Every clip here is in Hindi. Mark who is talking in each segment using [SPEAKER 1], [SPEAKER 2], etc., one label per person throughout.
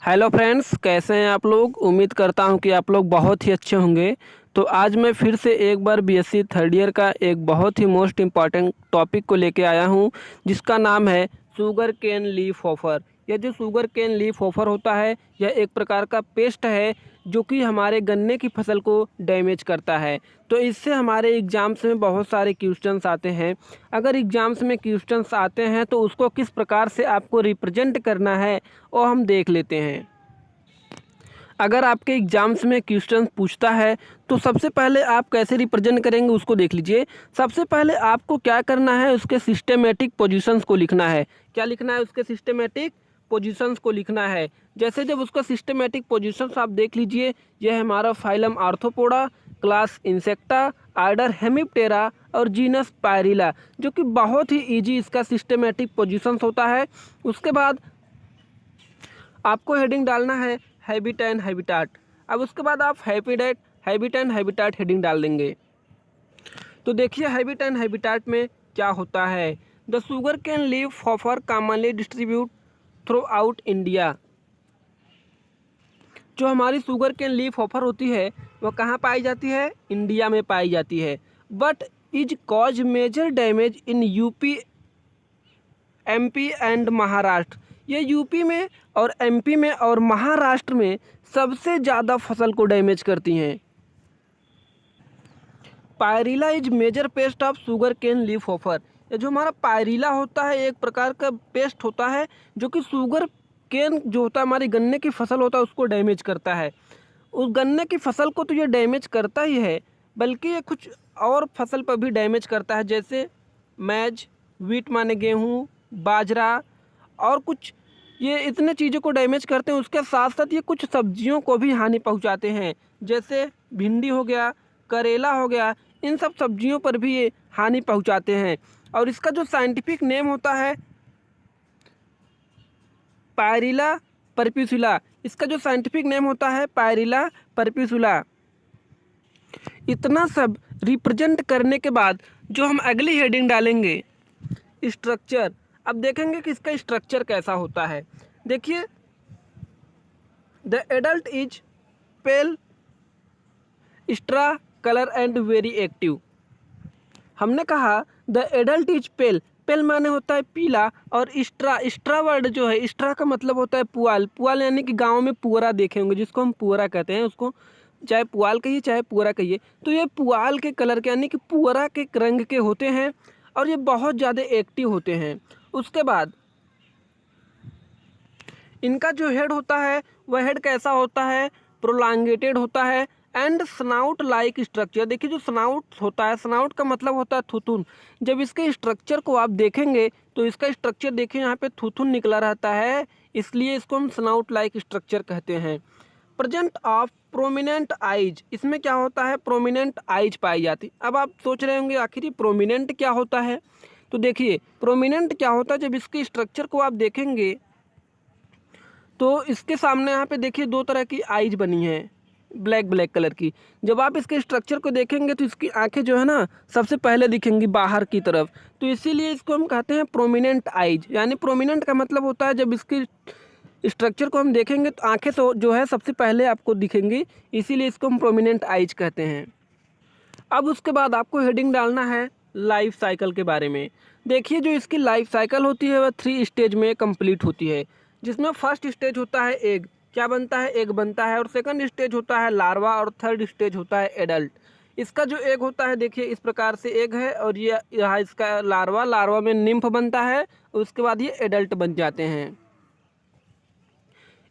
[SPEAKER 1] हेलो फ्रेंड्स, कैसे हैं आप लोग। उम्मीद करता हूं कि आप लोग बहुत ही अच्छे होंगे। तो आज मैं फिर से एक बार बीएससी थर्ड ईयर का एक बहुत ही मोस्ट इम्पॉर्टेंट टॉपिक को लेके आया हूं, जिसका नाम है शुगर केन लीफ ऑफर। यह जो शुगर केन लीफ ऑफर होता है, यह एक प्रकार का पेस्ट है जो कि हमारे गन्ने की फसल को डैमेज करता है। तो इससे हमारे एग्ज़ाम्स में बहुत सारे क्वेश्चंस आते हैं। अगर एग्ज़ाम्स में क्वेश्चंस आते हैं तो उसको किस प्रकार से आपको रिप्रेजेंट करना है वो हम देख लेते हैं। अगर आपके एग्ज़ाम्स में क्वेश्चन पूछता है तो सबसे पहले आप कैसे रिप्रेजेंट करेंगे उसको देख लीजिए। सबसे पहले आपको क्या करना है, उसके सिस्टेमेटिक पोजीशंस को लिखना है। क्या लिखना है? उसके सिस्टेमेटिक पोजीशंस को लिखना है। जैसे जब उसका सिस्टेमेटिक पोजीशंस आप देख लीजिए, यह है हमारा phylum arthropoda, class insecta, order Hemiptera और जीनस पायरिला, जो कि बहुत ही ईजी इसका सिस्टेमेटिक पोजीशंस होता है। उसके बाद आपको हेडिंग डालना है हैबिट एंड हैबिटाट। अब उसके बाद आप हैबिट एंड हैबिटाट हेडिंग डाल देंगे। तो देखिए हैबिट एंड हैबिटाट में क्या होता है। The sugar cane leaf offer commonly distribute through out India. जो हमारी शुगर कैन लीफ ऑफर होती है वह कहाँ पाई जाती है? इंडिया में पाई जाती है। But is cause major damage in UP, MP and Maharashtra. ये यूपी में और एमपी में और महाराष्ट्र में सबसे ज़्यादा फसल को डैमेज करती हैं। Pyrilla is major pest of sugar cane leaf hopper. ये जो हमारा पायरिला होता है एक प्रकार का पेस्ट होता है जो कि शुगर केन जो होता है हमारी गन्ने की फसल होता है उसको डैमेज करता है। उस गन्ने की फसल को तो ये डैमेज करता ही है, बल्कि ये कुछ और फसल पर भी डैमेज करता है, जैसे मैज, वीट माने गेहूँ, बाजरा और कुछ। ये इतने चीज़ों को डैमेज करते हैं। उसके साथ साथ ये कुछ सब्जियों को भी हानि पहुंचाते हैं, जैसे भिंडी हो गया, करेला हो गया। इन सब सब्जियों पर भी ये हानि पहुंचाते हैं। और इसका जो साइंटिफिक नेम होता है पायरिला परप्यूसिला। इसका जो साइंटिफिक नेम होता है पायरिला परप्यूसिला। इतना सब रिप्रेजेंट करने के बाद जो हम अगली हेडिंग डालेंगे, स्ट्रक्चर। अब देखेंगे कि इसका स्ट्रक्चर कैसा होता है। देखिए, the adult is pail straw colour and very active. हमने कहा द एडल्ट इज पेल। पेल माने होता है पीला, और स्ट्रा वर्ड जो है, स्ट्रा का मतलब होता है पुआल। पुआल यानी कि गांव में पुअरा देखे होंगे, जिसको हम पुअरा कहते हैं। उसको चाहे पुआल कहिए चाहे पुअरा कहिए। तो ये पुआल के कलर के यानी कि पुअरा के रंग के होते हैं और ये बहुत ज़्यादा एक्टिव होते हैं। उसके बाद इनका जो हेड होता है वह हेड कैसा होता है? प्रोलांगेटेड होता है एंड स्नाउट लाइक स्ट्रक्चर। देखिए, जो स्नाउट होता है, स्नाउट का मतलब होता है थुथुन। जब इसके स्ट्रक्चर को आप देखेंगे तो इसका स्ट्रक्चर देखिए, यहाँ पे थुथुन निकला रहता है, इसलिए इसको हम स्नाउट लाइक स्ट्रक्चर कहते हैं। Present of prominent eyes. इसमें क्या होता है? प्रोमिनेंट आइज पाई जाती। अब आप सोच रहे होंगे आखिर ये प्रोमिनेंट क्या होता है। तो देखिए, प्रोमिनेंट क्या होता है, जब इसके स्ट्रक्चर को आप देखेंगे तो इसके सामने यहाँ पे देखिए दो तरह की आइज बनी है, ब्लैक ब्लैक कलर की। जब आप इसके स्ट्रक्चर को देखेंगे तो इसकी आंखें जो है ना सबसे पहले दिखेंगी बाहर की तरफ। तो इसीलिए इसको हम कहते हैं प्रोमिनेंट आइज। यानी प्रोमिनेंट का मतलब होता है जब इसकी स्ट्रक्चर को हम देखेंगे तो आंखें जो है सबसे पहले आपको दिखेंगी, इसीलिए इसको हम प्रोमिनेंट आइज कहते हैं। अब उसके बाद आपको हेडिंग डालना है लाइफ साइकिल के बारे में। देखिए, जो इसकी लाइफ साइकिल होती है वह 3 स्टेज में कंप्लीट होती है, जिसमें फर्स्ट स्टेज होता है एग। क्या बनता है? एग बनता है। और सेकंड स्टेज होता है लार्वा, और थर्ड स्टेज होता है एडल्ट। इसका जो एग होता है देखिए इस प्रकार से एग है, और ये यहाँ इसका लार्वा, लार्वा में निम्फ बनता है, उसके बाद ये एडल्ट बन जाते हैं।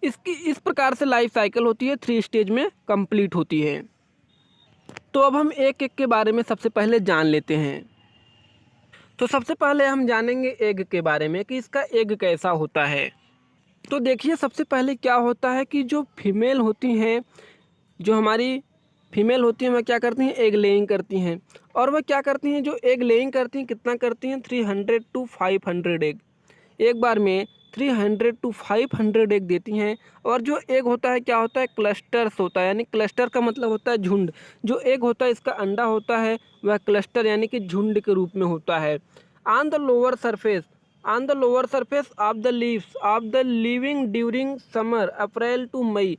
[SPEAKER 1] इसकी इस प्रकार से लाइफ साइकिल होती है, 3 स्टेज में कंप्लीट होती है। तो अब हम एक एक के बारे में सबसे पहले जान लेते हैं। तो सबसे पहले हम जानेंगे एग के बारे में कि इसका एग कैसा होता है। तो देखिए, सबसे पहले क्या होता है कि जो फीमेल होती हैं, जो हमारी फीमेल होती हैं, वह क्या करती हैं? एग लेइंग करती हैं। और वह क्या करती हैं? जो एग लेइंग करती हैं, कितना करती हैं? 300 to 500 एग। एक बार में 300 to 500 एग देती हैं। और जो एग होता है क्या होता है? क्लस्टर्स होता है। यानी क्लस्टर का मतलब होता है झुंड। जो एग होता है इसका अंडा होता है वह क्लस्टर यानी कि झुंड के रूप में होता है। On the lower surface, on the lower surface of the leaves of the living during summer April to May.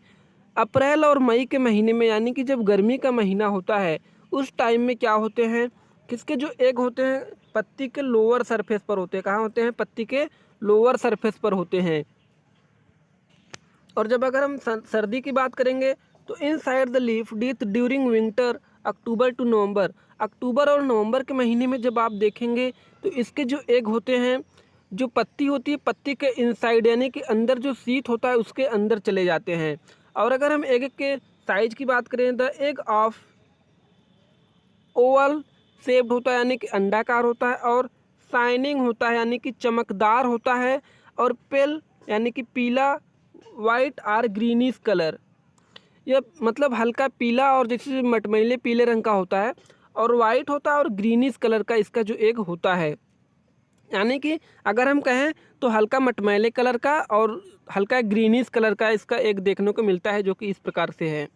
[SPEAKER 1] अप्रैल और मई के महीने में, यानी कि जब गर्मी का महीना होता है उस टाइम में क्या होते हैं, किसके जो एग होते हैं पत्ती के लोअर सरफेस पर होते हैं। कहाँ होते हैं? पत्ती के लोअर सरफेस पर होते हैं। और जब अगर हम सर्दी की बात करेंगे तो inside the leaf death during winter October to November. अक्टूबर और नवंबर के महीने में जब आप देखेंगे तो इसके जो एग होते हैं, जो पत्ती होती है पत्ती के इनसाइड यानी कि अंदर जो शीत होता है उसके अंदर चले जाते हैं। और अगर हम एग के साइज की बात करें, the egg of Oval shaped होता है यानी कि अंडाकार होता है, और शाइनिंग होता है यानी कि चमकदार होता है, और पेल यानी कि पीला, वाइट और ग्रीनिश कलर, ये मतलब हल्का पीला और जैसे मटमैले पीले रंग का होता है, और वाइट होता है और ग्रीनिश कलर का इसका जो एग होता है। यानी कि अगर हम कहें तो हल्का मटमैले कलर का और हल्का ग्रीनिश कलर का इसका एग देखने को मिलता है, जो कि इस प्रकार से है।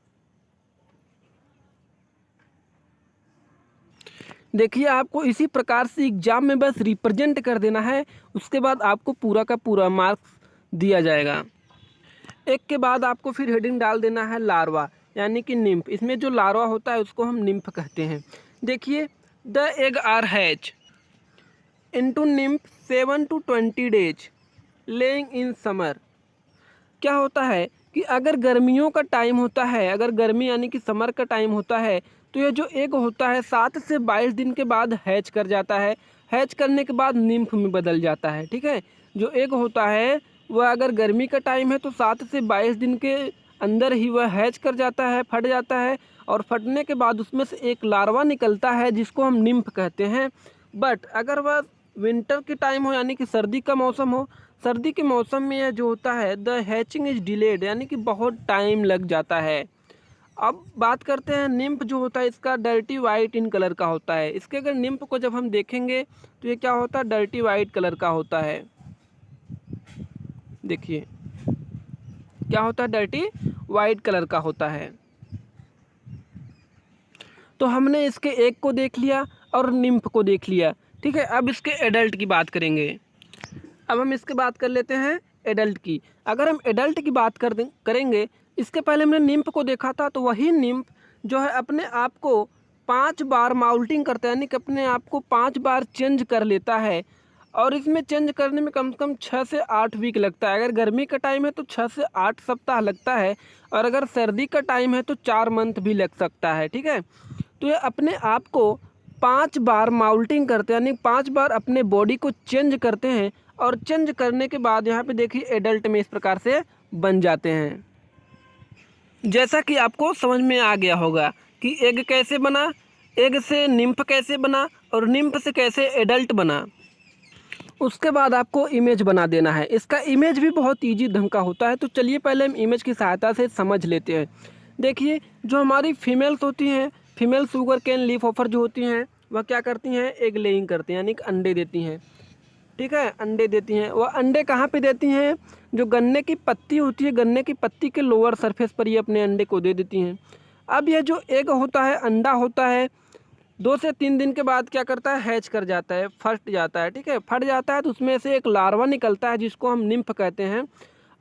[SPEAKER 1] देखिए, आपको इसी प्रकार से एग्जाम में बस रिप्रेजेंट कर देना है, उसके बाद आपको पूरा का पूरा मार्क्स दिया जाएगा। एक के बाद आपको फिर हेडिंग डाल देना है लार्वा यानी कि निम्फ। इसमें जो लार्वा होता है उसको हम निम्फ कहते हैं। देखिए, the egg are hatch into nymph 7 to 20 days laying in summer. क्या होता है कि अगर गर्मियों का टाइम होता है, अगर गर्मी यानी कि समर का टाइम होता है, तो ये जो एग होता है 7 से 22 दिन के बाद हैच कर जाता है। हैच करने के बाद निम्फ में बदल जाता है। ठीक है, जो एग होता है वह अगर गर्मी का टाइम है तो 7 से 22 दिन के अंदर ही वह हैच कर जाता है, फट जाता है, और फटने के बाद उसमें से एक लार्वा निकलता है जिसको हम निम्फ कहते हैं। बट अगर वह विंटर के टाइम हो यानी कि सर्दी का मौसम हो, सर्दी के मौसम में यह जो होता है द हैचिंग इज डिलेड यानी कि बहुत टाइम लग जाता है। अब बात करते हैं निम्फ जो होता है इसका डर्टी वाइट इन कलर का होता है। इसके अगर निम्फ को जब हम देखेंगे तो ये क्या होता है, डर्टी वाइट कलर का होता है। देखिए क्या होता है, डर्टी वाइट कलर का होता है। तो हमने इसके एक को देख लिया और निम्फ को देख लिया। ठीक है, अब इसके एडल्ट की बात करेंगे। अब हम इसके बात कर लेते हैं एडल्ट की। अगर हम एडल्ट की बात करेंगे, इसके पहले हमने निम्फ को देखा था, तो वही निम्फ जो है अपने आप को 5 बार माउल्टिंग करता है यानी कि अपने आप को 5 बार चेंज कर लेता है। और इसमें चेंज करने में कम से कम 6 से 8 वीक लगता है। अगर गर्मी का टाइम है तो 6 से 8 सप्ताह लगता है, और अगर सर्दी का टाइम है तो 4 मंथ भी लग सकता है। ठीक है, तो ये अपने आप को 5 बार माउल्टिंग करते हैं यानी 5 बार अपने बॉडी को चेंज करते हैं, और चेंज करने के बाद यहाँ पे देखिए एडल्ट में इस प्रकार से बन जाते हैं। जैसा कि आपको समझ में आ गया होगा कि एग कैसे बना, एग से निम्फ कैसे बना, और निम्फ से कैसे एडल्ट बना। उसके बाद आपको इमेज बना देना है। इसका इमेज भी बहुत ईजी ढंग का होता है, तो चलिए पहले हम इमेज की सहायता से समझ लेते हैं। देखिए, जो हमारी फीमेल्स होती हैं, female sugar cane leaf offer जो होती हैं, वह क्या करती हैं, एग लेइंग करती हैं यानी कि अंडे देती हैं। ठीक है, अंडे देती हैं। वह अंडे कहाँ पे देती हैं, जो गन्ने की पत्ती होती है, गन्ने की पत्ती के लोअर सरफेस पर ये अपने अंडे को दे देती हैं। अब यह जो एग होता है, अंडा होता है, 2 से 3 दिन के बाद क्या करता है, हैच कर जाता है, फट जाता है। ठीक है, फट जाता है तो उसमें से एक लार्वा निकलता है जिसको हम निम्फ कहते हैं।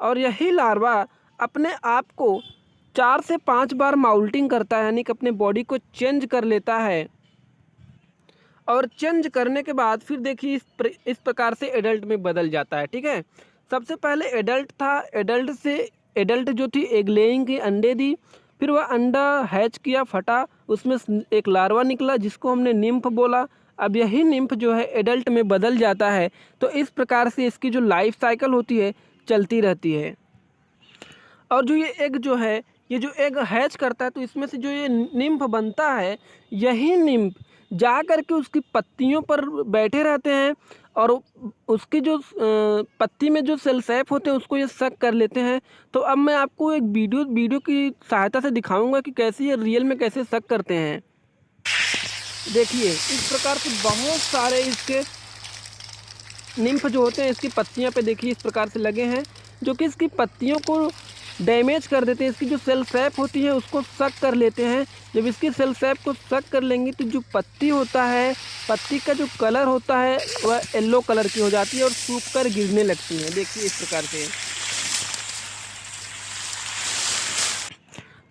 [SPEAKER 1] और यही लार्वा अपने आप को 4 से 5 बार माउल्टिंग करता है यानी कि अपने बॉडी को चेंज कर लेता है। और चेंज करने के बाद फिर देखिए इस प्रकार से एडल्ट में बदल जाता है। ठीक है, सबसे पहले एडल्ट था, एडल्ट से एडल्ट जो थी एग लेइंग की अंडे दी, फिर वह अंडा हैच किया, फटा, उसमें एक लार्वा निकला जिसको हमने निम्फ बोला। अब यही निम्फ जो है एडल्ट में बदल जाता है। तो इस प्रकार से इसकी जो लाइफ साइकिल होती है चलती रहती है। और जो ये एग जो है, ये जो एग हैच करता है, तो इसमें से जो ये निम्फ बनता है, यही निम्फ जा कर के उसकी पत्तियों पर बैठे रहते हैं, और उसकी जो पत्ती में जो सेल सैप होते हैं उसको ये सक कर लेते हैं। तो अब मैं आपको एक वीडियो की सहायता से दिखाऊंगा कि कैसे ये रियल में कैसे सक करते हैं। देखिए, इस प्रकार से बहुत सारे इसके निम्फ जो होते हैं इसकी पत्तियां पे देखिए इस प्रकार से लगे हैं, जो कि इसकी पत्तियों को डैमेज कर देते हैं। इसकी जो सेल सैप होती है उसको सक कर लेते हैं। जब इसकी सेल सैप को सक कर लेंगी तो जो पत्ती होता है पत्ती का जो कलर होता है वह येलो कलर की हो जाती है और सूख कर गिरने लगती हैं। देखिए इस प्रकार से।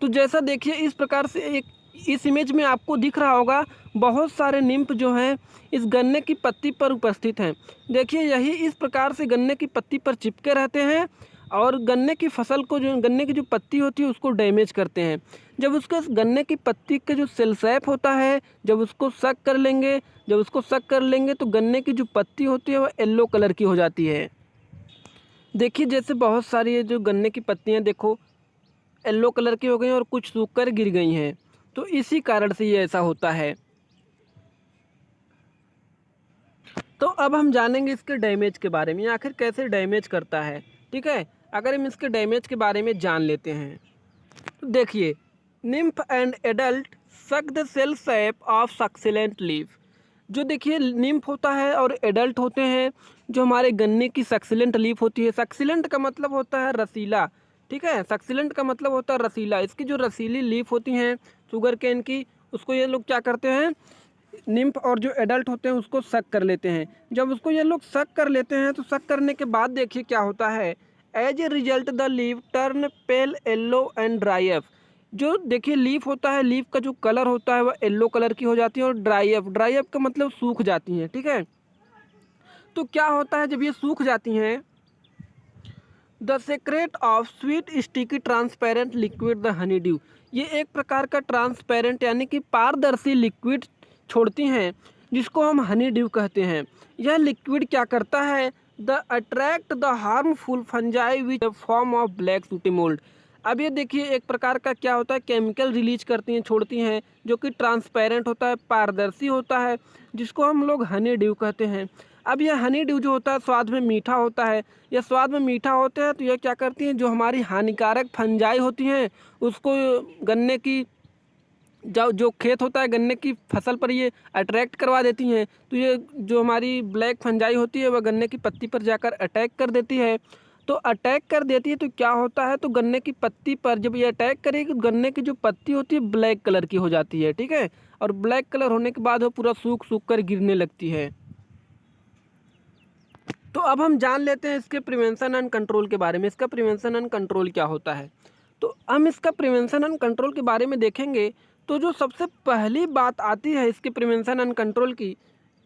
[SPEAKER 1] तो जैसा देखिए इस प्रकार से एक इस इमेज में आपको दिख रहा होगा बहुत सारे निम्फ जो हैं इस गन्ने की पत्ती पर उपस्थित हैं। देखिए यही इस प्रकार से गन्ने की पत्ती पर चिपके रहते हैं और गन्ने की फसल को जो गन्ने की जो पत्ती होती है उसको डैमेज करते हैं। जब उसके गन्ने की पत्ती का जो सेल सैप होता है जब उसको सक कर लेंगे तो गन्ने की जो पत्ती होती है वह येलो कलर की हो जाती है। देखिए जैसे बहुत सारी ये जो गन्ने की पत्तियाँ देखो येलो कलर की हो गई और कुछ सूख कर गिर गई हैं। तो इसी कारण से ये ऐसा होता है। तो अब हम जानेंगे इसके डैमेज के बारे में, आखिर कैसे डैमेज करता है। ठीक है, अगर हम इसके डैमेज के बारे में जान लेते हैं तो देखिए, nymph and adult suck the cell sap of succulent leaf. जो देखिए निम्फ होता है और एडल्ट होते हैं जो हमारे गन्ने की सक्सिलेंट लीफ होती है। सक्सिलेंट का मतलब होता है रसीला। ठीक है, सक्सिलेंट का मतलब होता है रसीला। इसकी जो रसीली लीफ होती हैं शुगर केन की, उसको ये लोग क्या करते हैं, निम्फ और जो एडल्ट होते हैं उसको सक कर लेते हैं। जब उसको ये लोग सक कर लेते हैं तो सक करने के बाद देखिए क्या होता है, as a result the leaf turn pale yellow and dry up. जो देखिए लीफ होता है, लीफ का जो कलर होता है वह येलो कलर की हो जाती है और ड्राई अप का मतलब सूख जाती हैं। ठीक है, तो क्या होता है जब ये सूख जाती हैं, the secrete of sweet sticky transparent liquid the honeydew. ये एक प्रकार का ट्रांसपेरेंट यानी कि पारदर्शी लिक्विड छोड़ती हैं जिसको हम हनी ड्यू कहते हैं। यह लिक्विड क्या करता है, the attract the harmful fungi which form of black sooty mould. अब ये देखिए एक प्रकार का क्या होता है, केमिकल रिलीज करती हैं, छोड़ती हैं जो कि ट्रांसपेरेंट होता है, पारदर्शी होता है, जिसको हम लोग हनी ड्यू कहते हैं। अब यह हनी ड्यू जो होता है स्वाद में मीठा होता है। यह स्वाद में मीठा होता है तो यह क्या करती हैं, जो हमारी हानिकारक फंजाई होती हैं उसको गन्ने की जो खेत होता है गन्ने की फसल पर ये अट्रैक्ट करवा देती हैं। तो ये जो हमारी ब्लैक फंजाई होती है वह गन्ने की पत्ती पर जाकर अटैक कर देती है। तो अटैक कर देती है तो क्या होता है, तो गन्ने की पत्ती पर जब ये अटैक करेगी गन्ने की जो पत्ती होती है ब्लैक कलर की हो जाती है। ठीक है, और ब्लैक कलर होने के बाद वो पूरा सूख कर गिरने लगती है। तो अब हम जान लेते हैं इसके प्रिवेंशन एंड कंट्रोल के बारे में। इसका प्रिवेंशन एंड कंट्रोल क्या होता है, तो हम इसका प्रिवेंशन एंड कंट्रोल के बारे में देखेंगे। तो जो सबसे पहली बात आती है इसके प्रिवेंशन एंड कंट्रोल की,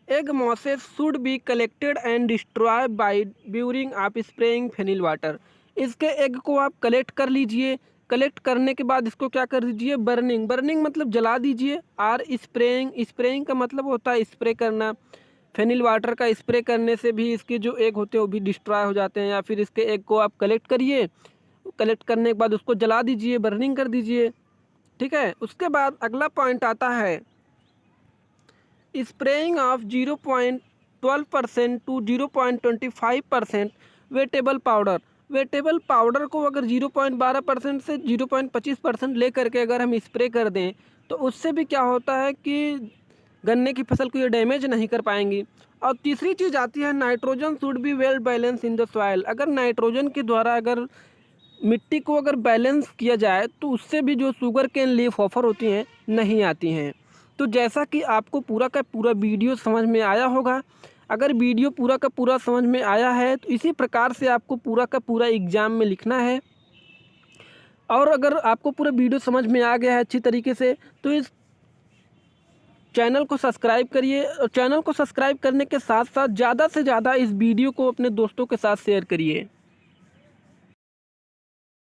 [SPEAKER 1] egg masses should be collected and destroy by during आप स्प्रेइंग फेनिल वाटर। इसके एग को आप कलेक्ट कर लीजिए। कलेक्ट करने के बाद इसको क्या कर दीजिए, बर्निंग मतलब जला दीजिए। और स्प्रेइंग का मतलब होता है स्प्रे करना। फेनिल वाटर का स्प्रे करने से भी इसके जो एग होते हैं वो भी डिस्ट्रॉय हो जाते हैं। या फिर इसके एग को आप कलेक्ट करिए, कलेक्ट करने के बाद उसको जला दीजिए, बर्निंग कर दीजिए। ठीक है, उसके बाद अगला पॉइंट आता है spraying of 0.12% to 0.25% wettable powder. Wettable powder को अगर 0.12% से 0.25% ले करके अगर हम स्प्रे कर दें तो उससे भी क्या होता है कि गन्ने की फसल को ये डैमेज नहीं कर पाएंगी। और तीसरी चीज़ आती है nitrogen should be well balance in the soil. अगर नाइट्रोजन के द्वारा अगर मिट्टी को अगर बैलेंस किया जाए तो उससे भी जो शुगर केन लीफ ऑफर होती हैं नहीं आती हैं। तो जैसा कि आपको पूरा का पूरा वीडियो समझ में आया होगा, अगर वीडियो पूरा का पूरा समझ में आया है तो इसी प्रकार से आपको पूरा का पूरा एग्ज़ाम में लिखना है। और अगर आपको पूरा वीडियो समझ में आ गया है अच्छी तरीके से तो इस चैनल को सब्सक्राइब करिए। और चैनल को सब्सक्राइब करने के साथ साथ ज़्यादा से ज़्यादा इस वीडियो को अपने दोस्तों के साथ शेयर करिए।